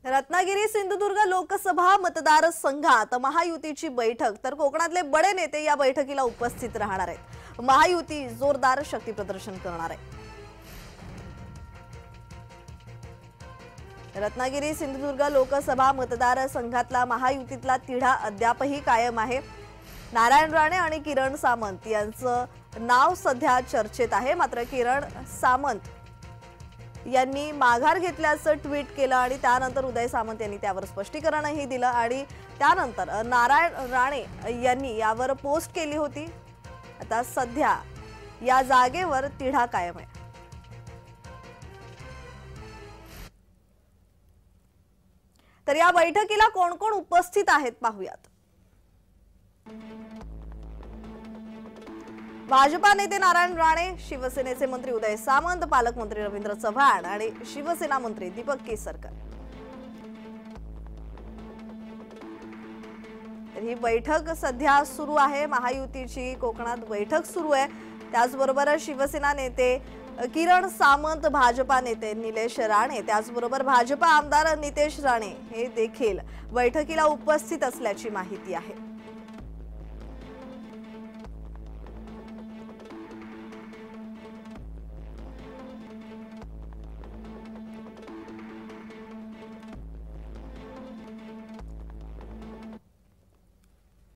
रत्नागिरी सिंधुदुर्ग लोकसभा मतदारसंघात महायुतीची बैठक तर कोकणातले बडे नेते या बैठकीला उपस्थित राहणार आहेत। महायुती जोरदार शक्ती प्रदर्शन करणार आहे। रत्नागिरी सिंधुदुर्ग लोकसभा मतदारसंघातला महायुतीतला तिढा अद्यापही कायम आहे। नारायण राणे आणि किरण सामंत यांचं नाव सध्या चर्चेत आहे। मात्र किरण सामंत यांनी माघार घेतल्याचं ट्वीट केलं आणि त्यानंतर उदय सामंत यांनी त्यावर स्पष्टीकरणही दिलं आणि त्यानंतर नारायण राणे यांनी यावर पोस्ट केली होती। आता सध्या या जागेवर तिढा कायम आहे। तर या बैठकीला कोण कोण उपस्थित आहेत पाहूयात। भाजपा नेते नारायण राणे, शिवसेनेचे मंत्री उदय सामंत, पालकमंत्री रवींद्र चव्हाण आणि शिवसेना मंत्री दीपक केसरकर। ही बैठक सध्या सुरू आहे। महायुतीची कोकणात बैठक सुरू आहे। त्याचबरोबर शिवसेना नेते किरण सामंत, भाजपा नेते निलेश राणे, त्याचबरोबर भाजपा आमदार नितेश राणे हे देखील बैठकीला उपस्थित असल्याची माहिती आहे।